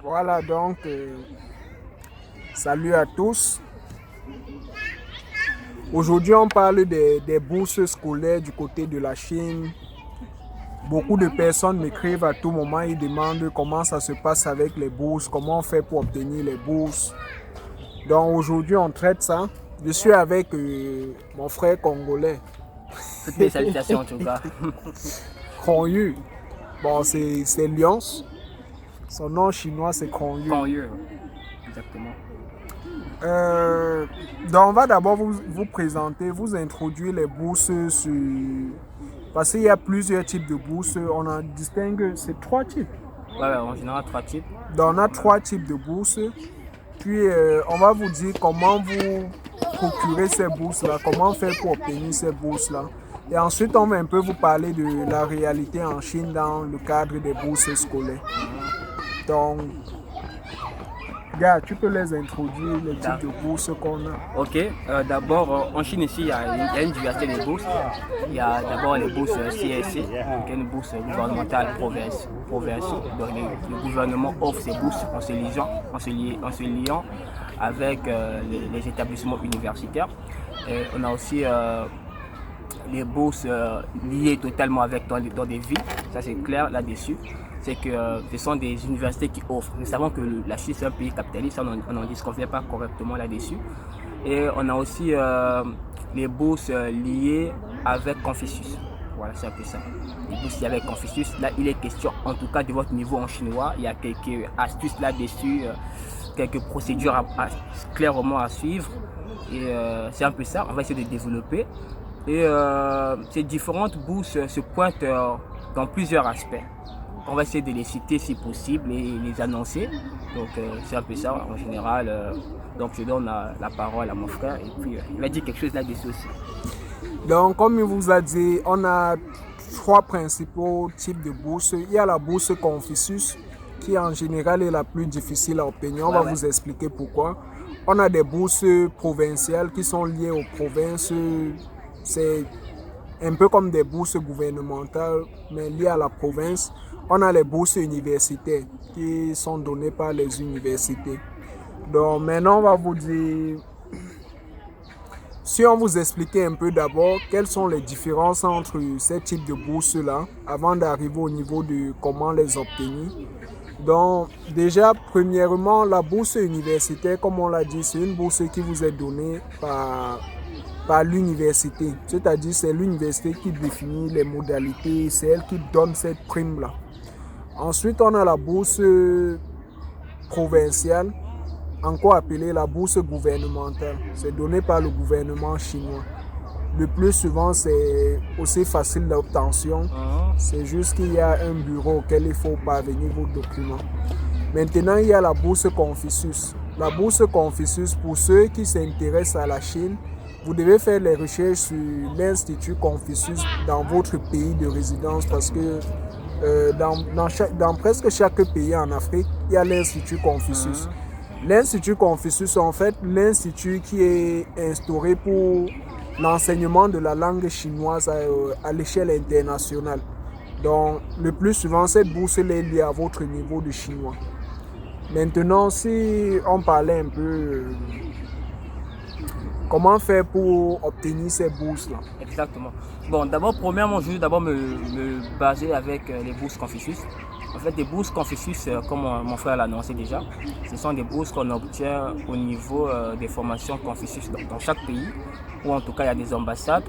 Voilà donc, salut à tous. Aujourd'hui, on parle des bourses scolaires du côté de la Chine. Beaucoup de personnes m'écrivent à tout moment et demandent comment ça se passe avec les bourses, comment on fait pour obtenir les bourses. Donc aujourd'hui, on traite ça. Je suis avec mon frère congolais. Toutes mes salutations en tout cas. Kongyu. Bon, c'est Lyons. Son nom chinois, c'est Kongyu. Kongyu, exactement. Donc, on va d'abord vous présenter, vous introduire les bourses parce qu'il y a plusieurs types de bourses. On en distingue, c'est 3 types. Ouais, en général, 3 types. Donc, on a 3 types de bourses. Puis, on va vous dire comment vous procurer ces bourses-là, comment faire pour obtenir ces bourses-là. Et ensuite, on va un peu vous parler de la réalité en Chine dans le cadre des bourses scolaires. Donc, gars, tu peux les introduire, les types de bourses qu'on a. Ok, d'abord en Chine ici, il y a une diversité de bourses. Il y a d'abord les bourses CSC, donc une bourse gouvernementale province. Donc le gouvernement offre ces bourses en se liant avec les établissements universitaires. Et on a aussi les bourses liées totalement avec dans des villes, ça c'est clair là-dessus. C'est que ce sont des universités qui offrent. Nous savons que la Chine c'est un pays capitaliste, on n'en disconvient pas correctement là-dessus. Et on a aussi les bourses liées avec Confucius. Voilà, c'est un peu ça. Les bourses liées avec Confucius, là il est question, en tout cas de votre niveau en chinois, il y a quelques astuces là-dessus, quelques procédures clairement à suivre. Et c'est un peu ça, on va essayer de développer. Et ces différentes bourses se pointent dans plusieurs aspects. On va essayer de les citer si possible et les annoncer. Donc c'est un peu ça en général. Donc je donne la parole à mon frère et puis il va dire quelque chose là-dessus aussi. Donc comme il vous a dit, on a 3 principaux types de bourses. Il y a la bourse Confucius qui en général est la plus difficile à obtenir. On va vous expliquer pourquoi. On a des bourses provinciales qui sont liées aux provinces. C'est un peu comme des bourses gouvernementales mais liées à la province. On a les bourses universitaires qui sont données par les universités. Donc maintenant, on va vous dire, si on vous expliquait un peu d'abord quelles sont les différences entre ces types de bourses-là, avant d'arriver au niveau de comment les obtenir. Donc déjà, premièrement, la bourse universitaire, comme on l'a dit, c'est une bourse qui vous est donnée par l'université. C'est-à-dire c'est l'université qui définit les modalités, c'est elle qui donne cette prime-là. Ensuite, on a la bourse provinciale, encore appelée la bourse gouvernementale. C'est donné par le gouvernement chinois. Le plus souvent, c'est aussi facile d'obtention. C'est juste qu'il y a un bureau auquel il faut parvenir vos documents. Maintenant, il y a la bourse Confucius. La bourse Confucius, pour ceux qui s'intéressent à la Chine, vous devez faire les recherches sur l'Institut Confucius dans votre pays de résidence parce que dans presque chaque pays en Afrique, il y a l'Institut Confucius. L'Institut Confucius est en fait l'institut qui est instauré pour l'enseignement de la langue chinoise à l'échelle internationale. Donc, le plus souvent, cette bourse est liée à votre niveau de chinois. Maintenant, si on parlait un peu comment faire pour obtenir ces bourses-là? Exactement. Bon, d'abord, premièrement, je vais d'abord me baser avec les bourses Confucius. En fait, les bourses Confucius, comme mon frère l'a annoncé déjà, ce sont des bourses qu'on obtient au niveau des formations Confucius dans chaque pays, ou en tout cas il y a des ambassades.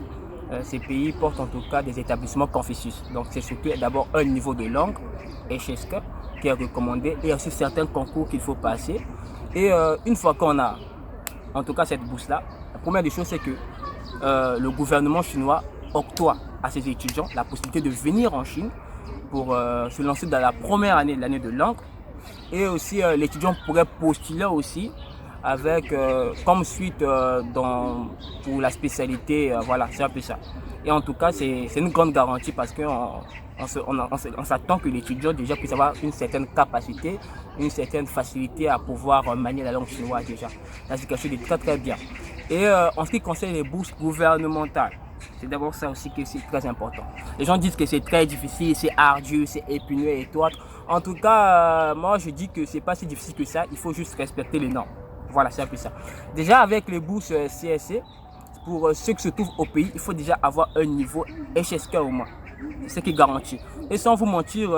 Ces pays portent en tout cas des établissements Confucius. Donc c'est surtout d'abord un niveau de langue, HSK, qui est recommandé, et aussi certains concours qu'il faut passer. Et une fois qu'on a en tout cas cette bourse-là, la première des choses c'est que le gouvernement chinois octroie à ses étudiants la possibilité de venir en Chine pour se lancer dans la première année, l'année de langue. Et aussi l'étudiant pourrait postuler aussi avec comme suite pour la spécialité, voilà, c'est un peu ça. Et en tout cas, c'est une grande garantie parce qu'on s'attend que l'étudiant déjà puisse avoir une certaine capacité, une certaine facilité à pouvoir manier la langue chinoise déjà. Là, c'est quelque chose de très très bien. Et en ce qui concerne les bourses gouvernementales, c'est d'abord ça aussi que c'est très important. Les gens disent que c'est très difficile, c'est ardu, c'est épineux et tout autre. En tout cas, moi je dis que c'est pas si difficile que ça, il faut juste respecter les normes. Voilà, c'est un peu ça. Déjà avec les bourses CSC, pour ceux qui se trouvent au pays, il faut déjà avoir un niveau HSK au moins. C'est ce qui est garanti. Et sans vous mentir,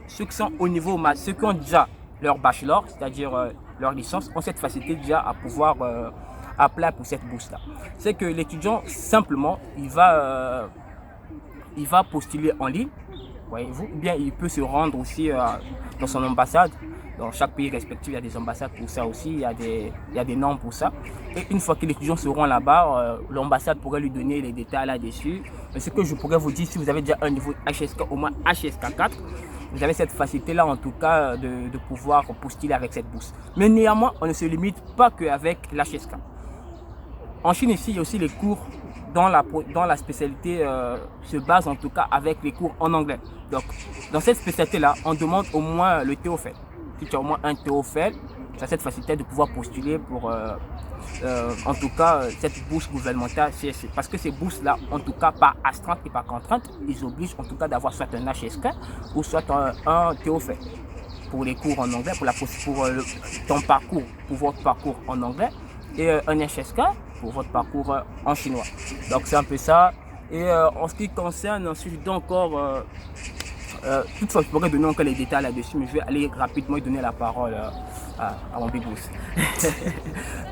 ceux qui sont au niveau, ceux qui ont déjà leur bachelor, c'est-à-dire leur licence, ont cette facilité déjà à pouvoir appeler pour cette bourse-là. C'est que l'étudiant, simplement, il va postuler en ligne, voyez-vous, ou bien il peut se rendre aussi dans son ambassade. Dans chaque pays respectif, il y a des ambassades pour ça aussi, il y a des normes pour ça. Et une fois que l'étudiant se rend là-bas, l'ambassade pourrait lui donner les détails là-dessus. Mais ce que je pourrais vous dire, si vous avez déjà un niveau HSK, au moins HSK 4, vous avez cette facilité-là en tout cas de pouvoir postuler avec cette bourse. Mais néanmoins, on ne se limite pas qu'avec l'HSK. En Chine ici, il y a aussi les cours dans la spécialité se base en tout cas avec les cours en anglais. Donc, dans cette spécialité-là, on demande au moins le TOEFL. Si tu as au moins un TOEFL, tu as cette facilité de pouvoir postuler pour, en tout cas, cette bourse gouvernementale CSC. Parce que ces bourses-là, en tout cas, par astreinte et par contrainte, ils obligent en tout cas d'avoir soit un HSK ou soit un TOEFL pour les cours en anglais, pour ton parcours, pour votre parcours en anglais, et un HSK pour votre parcours en chinois. Donc c'est un peu ça. Et en ce qui concerne ensuite encore, toutefois je pourrais donner encore les détails là-dessus, mais je vais aller rapidement donner la parole à mon big boss.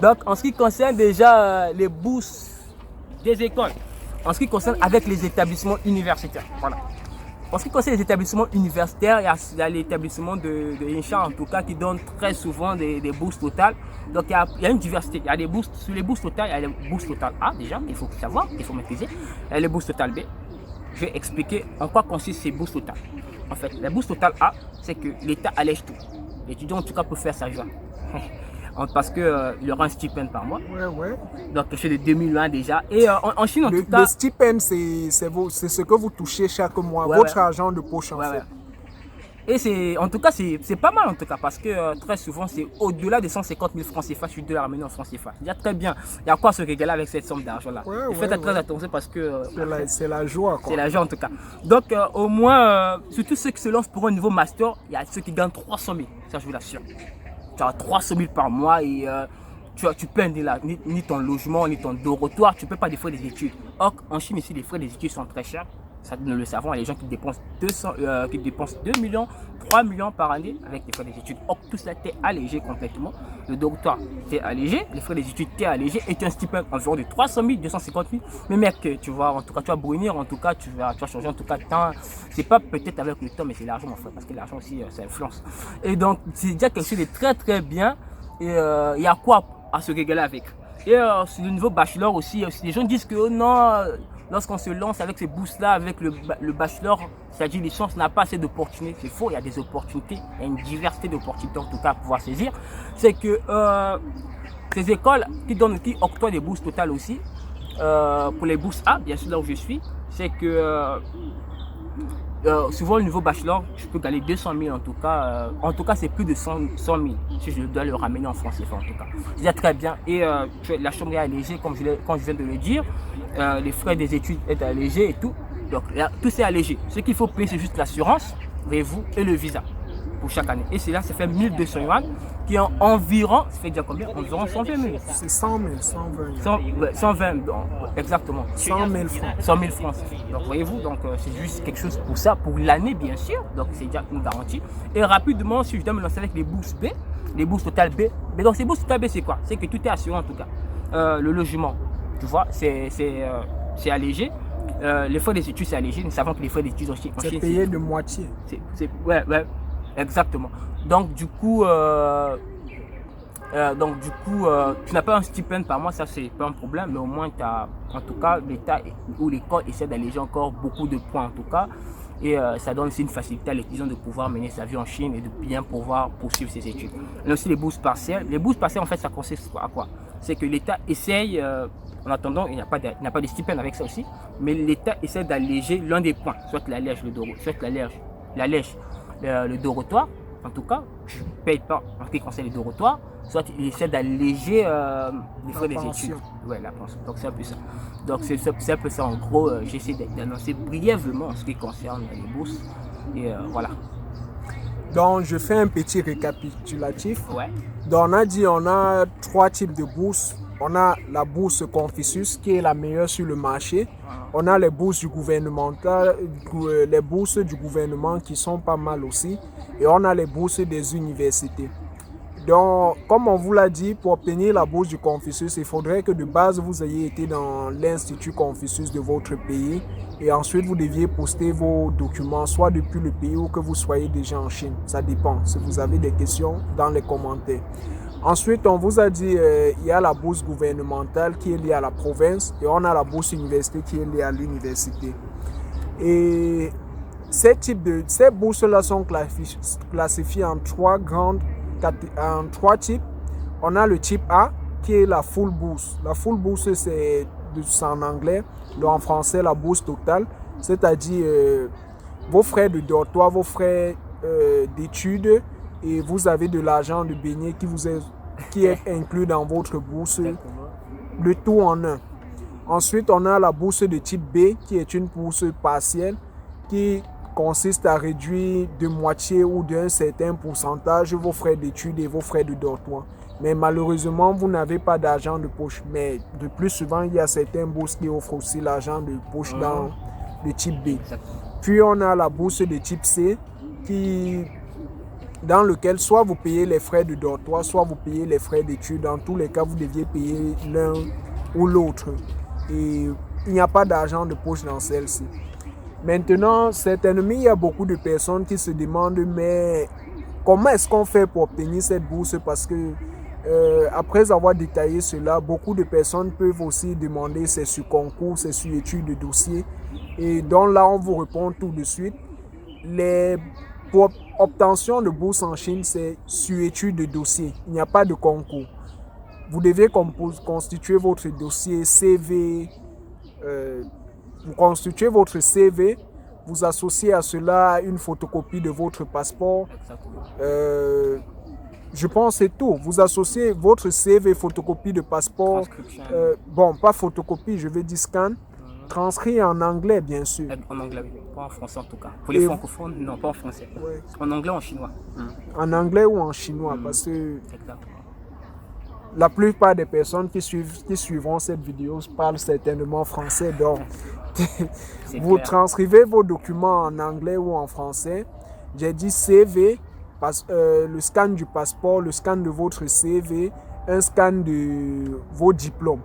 Donc en ce qui concerne déjà les bourses des écoles, en ce qui concerne avec les établissements universitaires, voilà. En ce qui concerne les établissements universitaires, il y a l'établissement de Incha en tout cas qui donne très souvent des bourses totales. Donc il y a une diversité. Il y a des bourses, sur les bourses totales, il y a les bourses totales A déjà, qu'il faut savoir, qu'il faut maîtriser. Il y a les bourses totales B. Je vais expliquer en quoi consistent ces bourses totales. En fait, la bourse totale A, c'est que l'État allège tout. L'étudiant en tout cas peut faire sa joie. Parce qu'il aura un stipend par mois. Ouais. Donc quelque chose de 2001 déjà. Et en Chine en tout cas... Le stipend, c'est ce que vous touchez chaque mois, votre argent de poche en fait. Et en tout cas, c'est pas mal en tout cas, parce que très souvent, c'est au-delà des 150 000 francs CFA, je suis de la ramener en francs CFA. Il y a très bien, il y a quoi se régaler avec cette somme d'argent-là. Faites très attention parce que... c'est la joie. C'est la joie en tout cas. Donc au moins, surtout ceux qui se lancent pour un niveau master, il y a ceux qui gagnent 300 000, ça je vous l'assure. Tu as 300 000 par mois et tu paies ni ton logement, ni ton dortoir, tu ne paies pas des frais des études. Or, en Chine ici, les frais des études sont très chers. Ça, nous le savons, il y a des gens qui dépensent 2 millions, 3 millions par année avec les frais des études. Or, tout ça t'est allégé complètement. Le dortoir t'est allégé, les frais des études t'est allégé et tu as un stipend environ de 300 000, 250 000. Mais mec, tu vois, en tout cas, tu vas brunir, en tout cas, tu vas changer, en tout cas, c'est pas peut-être avec le temps, mais c'est l'argent, mon frère, parce que l'argent aussi, ça influence. Et donc, c'est déjà quelque chose de très très bien et il y a quoi à se régaler avec. Et sur le niveau bachelor aussi, les gens disent que non, lorsqu'on se lance avec ces bourses-là, avec le bachelor, c'est-à-dire licence, on n'a pas assez d'opportunités. C'est faux, il y a des opportunités, il y a une diversité d'opportunités en tout cas à pouvoir saisir. C'est que ces écoles qui octroient des bourses totales aussi, pour les bourses A, bien sûr là où je suis, c'est que souvent, le niveau bachelor, je peux gagner 200 000 en tout cas. En tout cas, c'est plus de 100 000 si je dois le ramener en France CFA en tout cas. C'est déjà très bien. Et la chambre est allégée, comme je viens de le dire. Les frais des études sont allégés et tout. Donc, tout c'est allégé. Ce qu'il faut payer, c'est juste l'assurance, voyez-vous, et le visa pour chaque année. Et là, ça fait 1200 yuan, qui est environ, ça fait déjà combien? Environ 120 000. C'est 100 000, 120 120, exactement. 100 000 francs. 100 000 francs. Donc voyez-vous, donc c'est juste quelque chose pour ça, pour l'année bien sûr. Donc c'est déjà une garantie. Et rapidement, si je dois me lancer avec les bourses B, les bourses totales B. Mais dans ces bourses totales B, c'est quoi? C'est que tout est assuré en tout cas. Le logement, tu vois, c'est allégé. Les frais des études, c'est allégé. Nous savons que les frais d'études en Chine, c'est payé de moitié. Ouais, exactement. Donc du coup, tu n'as pas un stipend par mois, ça c'est pas un problème, mais au moins tu as, en tout cas, l'État ou l'école essaie d'alléger encore beaucoup de points en tout cas. Et ça donne aussi une facilité à l'étudiant de pouvoir mener sa vie en Chine et de bien pouvoir poursuivre ses études. Il y a aussi les bourses partielles. Les bourses partielles, en fait, ça consiste à quoi? C'est que l'État essaye, en attendant, il n'y a pas de stipend avec ça aussi, mais l'État essaie d'alléger l'un des points, soit l'allège le dortoir. En tout cas, je ne paye pas en ce qui concerne les dortoirs, soit il essaie d'alléger les frais des études. Ouais, la pension. Donc c'est un peu ça. Donc c'est un peu ça en gros. J'essaie d'annoncer brièvement en ce qui concerne les bourses. Et voilà. Donc, je fais un petit récapitulatif. Ouais. Donc, on a dit on a 3 types de bourses. On a la bourse Confucius qui est la meilleure sur le marché. On a les bourses du les bourses du gouvernement qui sont pas mal aussi. Et on a les bourses des universités. Donc, comme on vous l'a dit, pour obtenir la bourse du Confucius, il faudrait que de base, vous ayez été dans l'Institut Confucius de votre pays et ensuite, vous deviez poster vos documents, soit depuis le pays ou que vous soyez déjà en Chine. Ça dépend. Si vous avez des questions, dans les commentaires. Ensuite, on vous a dit il y a la bourse gouvernementale qui est liée à la province et on a la bourse université qui est liée à l'université. Et ces bourses-là sont classifiées en 3 types. On a le type A qui est la full bourse. La full bourse, c'est en anglais, en français, la bourse totale, c'est-à-dire vos frais de dortoir, vos frais d'études et vous avez de l'argent de beignet qui est inclus dans votre bourse, le tout en un. Ensuite, on a la bourse de type B qui est une bourse partielle qui consiste à réduire de moitié ou d'un certain pourcentage vos frais d'études et vos frais de dortoir. Mais malheureusement, vous n'avez pas d'argent de poche. Mais de plus souvent, il y a certaines bourses qui offrent aussi l'argent de poche dans le type B. Puis on a la bourse de type C dans lequel soit vous payez les frais de dortoir, soit vous payez les frais d'études. Dans tous les cas, vous deviez payer l'un ou l'autre. Et il n'y a pas d'argent de poche dans celle-ci. Maintenant, certainement, il y a beaucoup de personnes qui se demandent, mais comment est-ce qu'on fait pour obtenir cette bourse? Parce que après avoir détaillé cela, beaucoup de personnes peuvent aussi demander c'est sur concours, c'est sur études de dossier. Et donc là, on vous répond tout de suite. Pour obtention de bourse en Chine, c'est sur études de dossier. Il n'y a pas de concours. Vous devez constituer votre dossier CV. Vous constituez votre CV. Vous associez à cela une photocopie de votre passeport. Je pense que c'est tout. Vous associez votre CV, photocopie de passeport. Bon, pas photocopie, je vais dire scan. Transcrit en anglais, bien sûr. En anglais, oui. Pas en français en tout cas. Pour les francophones, non, pas en français. Ouais. En anglais ou en chinois. En anglais ou en chinois, parce que la plupart des personnes qui suivront cette vidéo parlent certainement français. Donc, vous transcrivez vos documents en anglais ou en français. J'ai dit CV, le scan du passeport, le scan de votre CV, un scan de vos diplômes.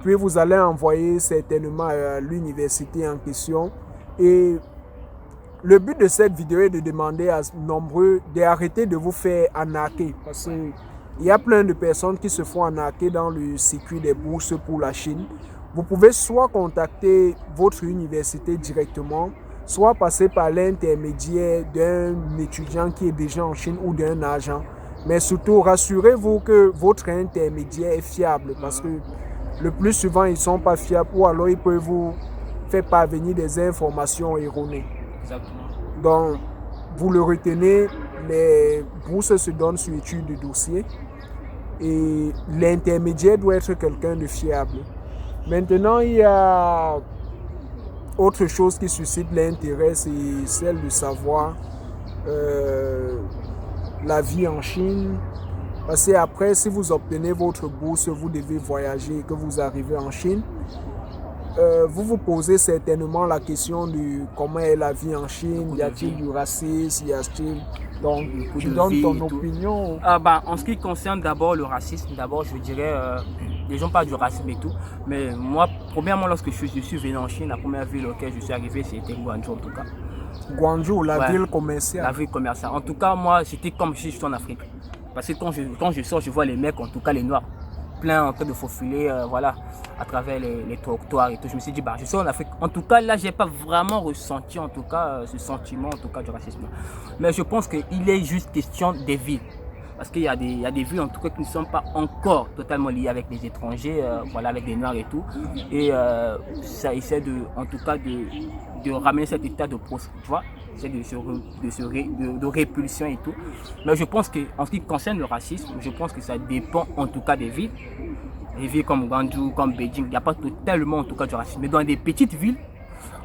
Puis vous allez envoyer certainement à l'université en question. Et le but de cette vidéo est de demander à nombreux d'arrêter de vous faire arnaquer. Parce qu'il y a plein de personnes qui se font arnaquer dans le circuit des bourses pour la Chine. Vous pouvez soit contacter votre université directement, soit passer par l'intermédiaire d'un étudiant qui est déjà en Chine ou d'un agent. Mais surtout, rassurez-vous que votre intermédiaire est fiable parce que le plus souvent, ils ne sont pas fiables ou alors ils peuvent vous faire parvenir des informations erronées. Exactement. Donc, vous le retenez, les bourses se donnent sur étude de dossier et l'intermédiaire doit être quelqu'un de fiable. Maintenant, il y a autre chose qui suscite l'intérêt, c'est celle de savoir la vie en Chine. Parce que après, si vous obtenez votre bourse, vous devez voyager et que vous arrivez en Chine. Vous vous posez certainement la question de comment est la vie en Chine, y a-t-il du racisme, y a-t-il... Donc, tu donnes ton opinion. En ce qui concerne d'abord le racisme, je dirais, les gens parlent du racisme et tout, mais moi, premièrement, lorsque je suis venu en Chine, la première ville auquel je suis arrivé, c'était Guangzhou en tout cas. Guangzhou, la ville commerciale. La ville commerciale. En tout cas, moi, c'était comme si je suis en Afrique. Parce que quand je sors, je vois les mecs, en tout cas les noirs, plein en train de faufiler à travers les trottoirs et tout. Je me suis dit, je suis en Afrique. En tout cas, là, je n'ai pas vraiment ressenti en tout cas ce sentiment en tout cas du racisme. Mais je pense qu'il est juste question des villes. Parce qu'il y a des villes en tout cas qui ne sont pas encore totalement liées avec les étrangers, avec les noirs et tout. Et ça essaie de ramener cet état de de répulsion et tout. Mais je pense qu'en ce qui concerne le racisme, je pense que ça dépend en tout cas des villes. Les villes comme Guangzhou, comme Beijing, il n'y a pas totalement en tout cas du racisme. Mais dans des petites villes,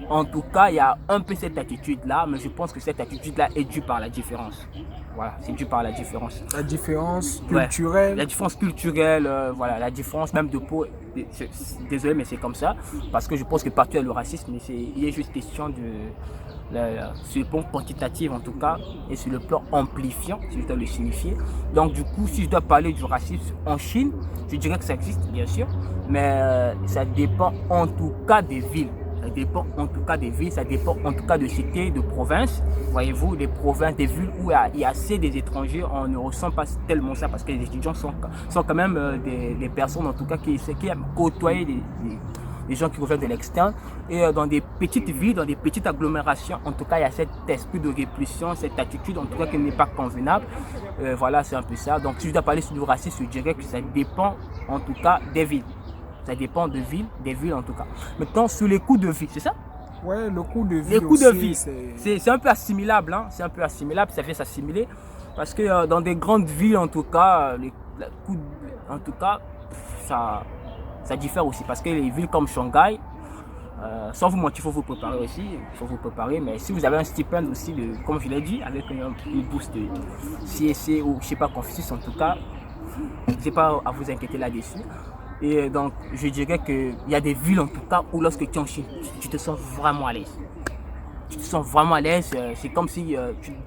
En tout cas, il y a un peu cette attitude-là, mais je pense que cette attitude-là est due par la différence. Voilà, c'est dû par la différence. La différence culturelle. Ouais, la différence culturelle, voilà, la différence même de peau. Désolé, mais c'est comme ça. Parce que je pense que partout il y a le racisme, mais il est juste question sur le plan quantitatif en tout cas, et sur le plan amplifiant, si je dois le signifier. Donc du coup, si je dois parler du racisme en Chine, je dirais que ça existe, bien sûr, mais ça dépend en tout cas des villes. Ça dépend en tout cas des villes, ça dépend en tout cas de cités, de provinces. Voyez-vous, les provinces, des villes où il y a assez des étrangers, on ne ressent pas tellement ça parce que les étudiants sont quand même des personnes en tout cas qui aiment côtoyer les gens qui reviennent de l'externe. Et dans des petites villes, dans des petites agglomérations, en tout cas, il y a cet esprit de répulsion, cette attitude en tout cas qui n'est pas convenable. Voilà, c'est un peu ça. Donc si je dois parler sur le racisme, je dirais que ça dépend en tout cas des villes. Ça dépend des villes en tout cas. Maintenant, sur les coûts de vie, c'est ça? Ouais, le coût de vie. Les coûts de vie, c'est un peu assimilable, hein? C'est un peu assimilable, ça vient s'assimiler. Parce que dans des grandes villes, en tout cas, les coûts, en tout cas, ça diffère aussi. Parce que les villes comme Shanghai, sans vous mentir, il faut vous préparer aussi. Il faut vous préparer. Mais si vous avez un stipend aussi, comme je l'ai dit, avec une bourse de CSC ou je ne sais pas, Confucius en tout cas, je n'ai pas à vous inquiéter là-dessus. Et donc, je dirais qu'il y a des villes en tout cas où lorsque tu es en Chine, tu te sens vraiment à l'aise. Tu te sens vraiment à l'aise, c'est comme si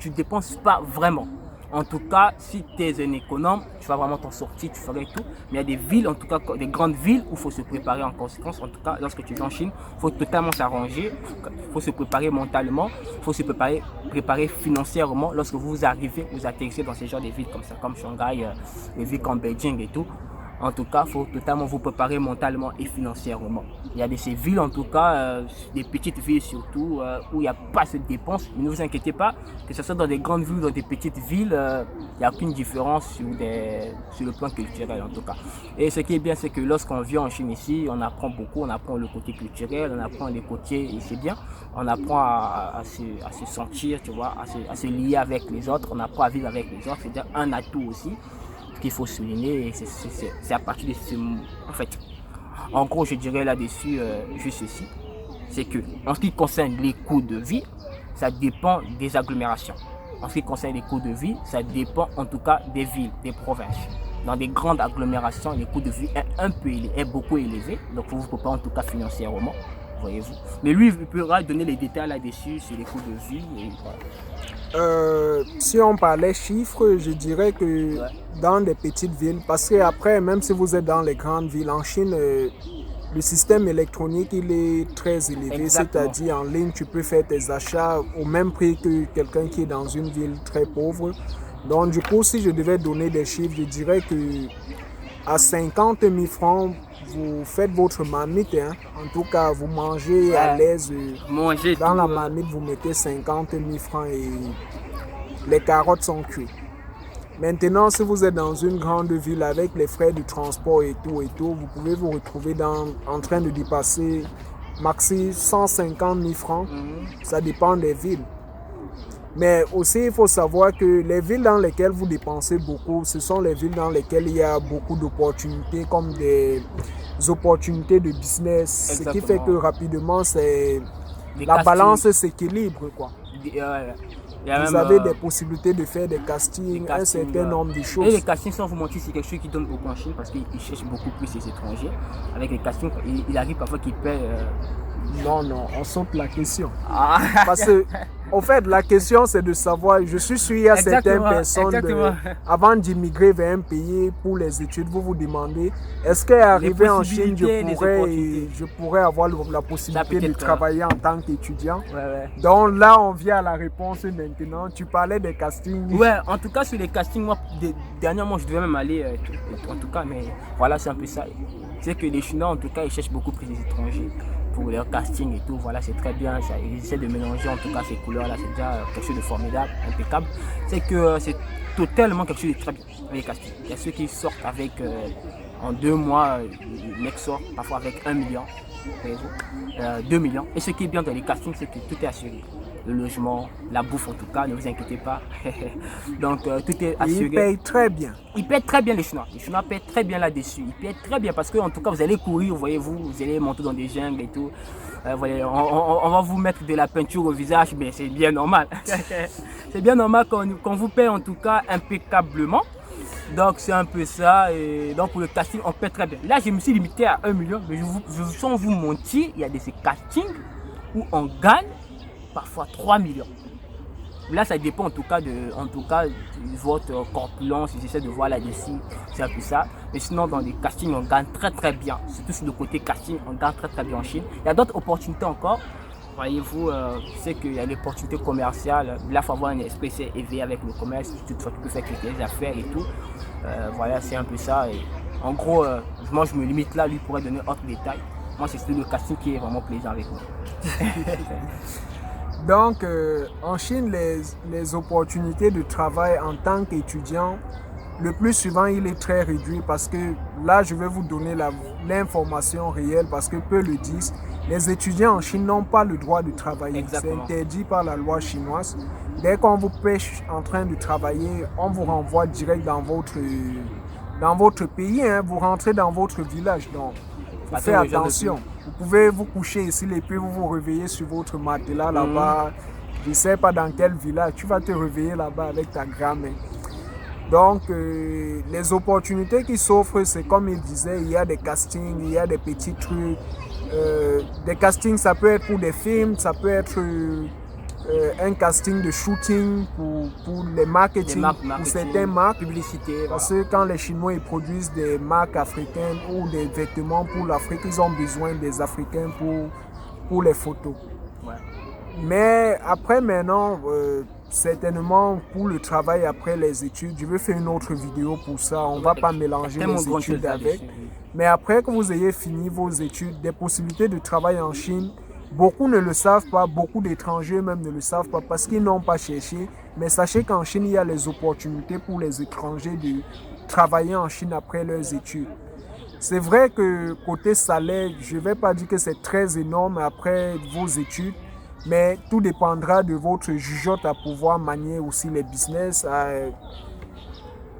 tu ne dépenses pas vraiment. En tout cas, si tu es un économe, tu vas vraiment t'en sortir, tu ferais tout. Mais il y a des villes, en tout cas, des grandes villes où il faut se préparer en conséquence. En tout cas, lorsque tu es en Chine, il faut totalement s'arranger, il faut se préparer mentalement, il faut se préparer financièrement lorsque vous arrivez, vous atterrissez dans ces genres de villes comme ça, comme Shanghai, les villes comme Beijing et tout. En tout cas, il faut totalement vous préparer mentalement et financièrement. Il y a de ces villes, en tout cas, des petites villes surtout, où il n'y a pas cette dépense. Mais ne vous inquiétez pas, que ce soit dans des grandes villes ou dans des petites villes, il n'y a aucune différence sur le plan culturel, en tout cas. Et ce qui est bien, c'est que lorsqu'on vient en Chine ici, on apprend beaucoup, on apprend le côté culturel, on apprend les côtés, et c'est bien. On apprend à se sentir, tu vois, à se lier avec les autres, on apprend à vivre avec les autres. C'est un atout aussi qu'il faut souligner, et c'est à partir de ce... En fait, en gros, je dirais là-dessus juste ceci, c'est que en ce qui concerne les coûts de vie, ça dépend des agglomérations. En ce qui concerne les coûts de vie, ça dépend en tout cas des villes, des provinces. Dans des grandes agglomérations, les coûts de vie est beaucoup élevé, donc il faut vous préparer en tout cas financièrement, voyez-vous. Mais lui, il pourra donner les détails là-dessus sur les coûts de vie, et voilà. Si on parlait chiffres, je dirais que dans des petites villes, parce que après, même si vous êtes dans les grandes villes, en Chine, le système électronique, il est très élevé, c'est-à-dire en ligne, tu peux faire tes achats au même prix que quelqu'un qui est dans une ville très pauvre. Donc du coup, si je devais donner des chiffres, je dirais que à 50 000 francs, vous faites votre marmite, hein. En tout cas, vous mangez à l'aise. Dans la marmite, vous mettez 50 000 francs et les carottes sont cuites. Maintenant, si vous êtes dans une grande ville avec les frais de transport et tout, vous pouvez vous retrouver en train de dépasser maxi 150 000 francs. Ça dépend des villes. Mais aussi, il faut savoir que les villes dans lesquelles vous dépensez beaucoup, ce sont les villes dans lesquelles il y a beaucoup d'opportunités, comme des opportunités de business. Exactement. Ce qui fait que rapidement, la balance s'équilibre, quoi. Vous avez des possibilités de faire des castings, un certain nombre de choses. Et les castings, sans vous mentir, c'est quelque chose qui donne beaucoup en Chine parce qu'ils cherchent beaucoup plus les étrangers. Avec les castings, il arrive parfois qu'ils paient... Non, on saute la question. Parce que, en fait, la question, c'est de savoir, je suis sûr, il y a certaines personnes, avant d'immigrer vers un pays pour les études, vous vous demandez, est-ce qu'arriver en Chine, je pourrais avoir la possibilité de travailler en tant qu'étudiant? Donc là, on vient à la réponse maintenant. Tu parlais des castings. Ouais, en tout cas, sur les castings, moi, dernièrement, je devais même aller, en tout cas, mais voilà, c'est un peu ça. C'est que les Chinois, en tout cas, ils cherchent beaucoup plus les étrangers pour leur casting et tout. Voilà, c'est très bien. Ils essaient de mélanger, en tout cas, ces couleurs-là. C'est déjà quelque chose de formidable, impeccable. C'est que c'est totalement quelque chose de très bien, les castings. Il y a ceux qui sortent avec, en 2 mois, le mec sort parfois avec 1 million, 2 millions. Et ce qui est bien dans les castings, c'est que tout est assuré. le logement, la bouffe en tout cas, ne vous inquiétez pas. Donc tout est assuré. Ils payent très bien. Ils paient très bien les Chinois. Les Chinois paient très bien là-dessus. Ils paient très bien parce que en tout cas vous allez courir, voyez-vous, vous allez monter dans des jungles et tout. Voyez, on va vous mettre de la peinture au visage, mais c'est bien normal. C'est bien normal qu'on vous paie en tout cas impeccablement. Donc c'est un peu ça. Et donc pour le casting, on paie très bien. Là, je me suis limité à 1 million, mais sans vous mentir, il y a des castings où on gagne parfois 3 millions. Là, ça dépend en tout cas de votre corpulence. J'essaie de voir là-dessus, c'est un peu ça. Mais sinon, dans les castings, on gagne très très bien. Surtout sur le côté casting, on gagne très très bien en Chine. Il y a d'autres opportunités encore. Voyez-vous, je sais qu'il y a l'opportunité commerciale. Là, il faut avoir un esprit éveillé avec le commerce. Toutefois, tu peux faire quelques affaires et tout. Voilà, c'est un peu ça. Et en gros, moi, je me limite là. Lui pourrait donner autre détails. Moi, c'est le casting qui est vraiment plaisant avec moi. Donc, en Chine, les opportunités de travail en tant qu'étudiant, le plus souvent, il est très réduit parce que là, je vais vous donner l'information réelle parce que peu le disent. Les étudiants en Chine n'ont pas le droit de travailler. C'est interdit par la loi chinoise. Dès qu'on vous pêche en train de travailler, on vous renvoie direct dans votre pays. Hein, vous rentrez dans votre village. Donc, faites attention. Vous pouvez vous coucher ici et puis vous réveiller sur votre matelas là-bas. Je ne sais pas dans quel village. Tu vas te réveiller là-bas avec ta grand-mère. Donc, les opportunités qui s'offrent, c'est comme il disait, il y a des castings, il y a des petits trucs. Des castings, ça peut être pour des films, ça peut être un casting de shooting pour les marketing, pour certaines marques. Publicité. Parce que quand les Chinois ils produisent des marques africaines ou des vêtements pour l'Afrique, ils ont besoin des Africains pour les photos. Ouais. Mais après maintenant, certainement pour le travail après les études, je vais faire une autre vidéo pour ça. On ne va pas mélanger les études avec. Mais après que vous ayez fini vos études, des possibilités de travail en Chine, beaucoup ne le savent pas, beaucoup d'étrangers même ne le savent pas parce qu'ils n'ont pas cherché. Mais sachez qu'en Chine, il y a les opportunités pour les étrangers de travailler en Chine après leurs études. C'est vrai que côté salaire, je ne vais pas dire que c'est très énorme après vos études, mais tout dépendra de votre jugeote à pouvoir manier aussi les business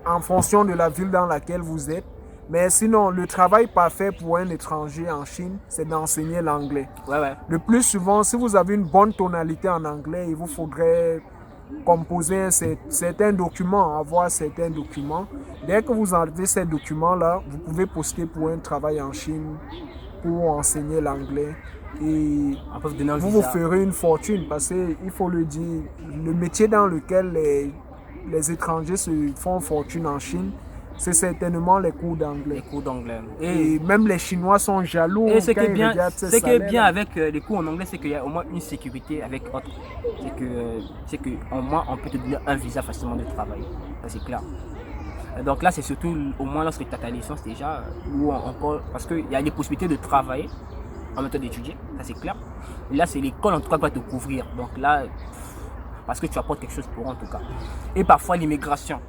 en fonction de la ville dans laquelle vous êtes. Mais sinon, le travail parfait pour un étranger en Chine, c'est d'enseigner l'anglais. Ouais. Le plus souvent, si vous avez une bonne tonalité en anglais, il vous faudrait composer certains documents, avoir certains documents. Dès que vous enlevez ces documents-là, vous pouvez poster pour un travail en Chine pour enseigner l'anglais. Et vous ferez une fortune parce qu'il faut le dire, le métier dans lequel les étrangers se font fortune en Chine, c'est certainement les cours d'anglais. Les cours d'anglais. Et même les Chinois sont jaloux. Et ce qui est bien avec les cours en anglais, c'est qu'il y a au moins une sécurité avec autre. C'est qu'au moins on peut te donner un visa facilement de travail. Ça c'est clair. Donc là c'est surtout au moins lorsque tu as ta licence déjà, ou encore parce qu'il y a des possibilités de travailler en même temps d'étudier, ça c'est clair. Et là c'est l'école en tout cas qui va te couvrir. Donc là, parce que tu apportes quelque chose pour eux en tout cas. Et parfois l'immigration.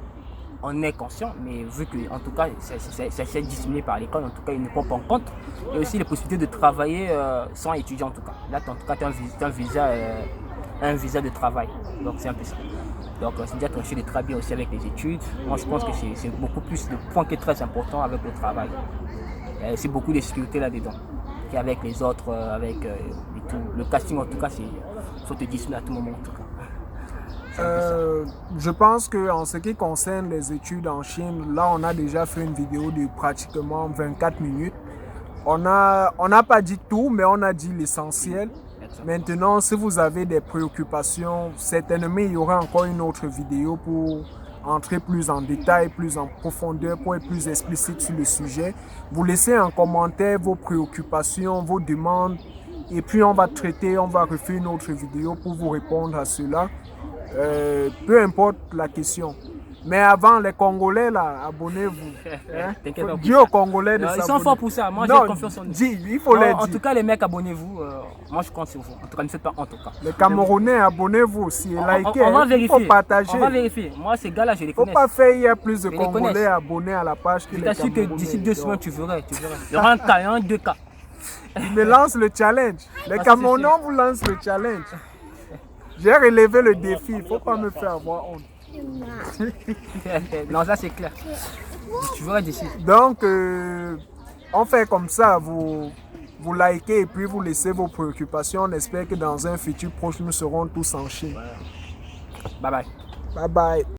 On est conscient, mais vu que en tout cas c'est dissimulé par l'école, en tout cas ils ne prennent pas en compte. Il y a aussi les possibilités de travailler sans étudier en tout cas. Là en tout cas tu as un visa de travail. Donc c'est un peu ça. Donc c'est déjà tranché de très bien aussi avec les études. Moi je pense que c'est beaucoup plus le point qui est très important avec le travail. C'est beaucoup de sécurité là-dedans qu'avec les autres, avec et tout. Le casting en tout cas, il faut te dissimuler à tout moment en tout cas. Je pense qu'en ce qui concerne les études en Chine, là on a déjà fait une vidéo de pratiquement 24 minutes. On n'a pas dit tout, mais on a dit l'essentiel. Maintenant, si vous avez des préoccupations, certainement il y aura encore une autre vidéo pour entrer plus en détail, plus en profondeur, pour être plus explicite sur le sujet. Vous laissez en commentaire vos préoccupations, vos demandes, et puis on va refaire une autre vidéo pour vous répondre à cela. Peu importe la question. Mais avant, les Congolais, là, abonnez-vous. Hein? Dis aux Congolais de s'abonner. Ils sont forts pour ça. Moi, j'ai confiance en eux. Il faut les dire. En tout cas, les mecs, abonnez-vous. Moi, je compte sur vous. En tout cas, ne faites pas en tout cas. Les Camerounais, abonnez-vous aussi. Likez. On va vérifier. Il faut partager. On va vérifier. Moi, ces gars-là, je les connais. Il ne faut pas faire, il y a plus de Congolais abonnés à la page que les Camerounais. Je t'assure que d'ici 2 semaines, tu verrais. Il y aura un cas, il y aura 2 cas. Ils me lancent le challenge. Les Camerounais vous lancent le challenge. J'ai relevé le défi, il ne faut pas me faire avoir honte. Non, ça c'est clair. Tu verras d'ici. Donc, on fait comme ça, vous likez et puis vous laissez vos préoccupations. On espère que dans un futur proche, nous serons tous en Chine. Bye bye. Bye bye.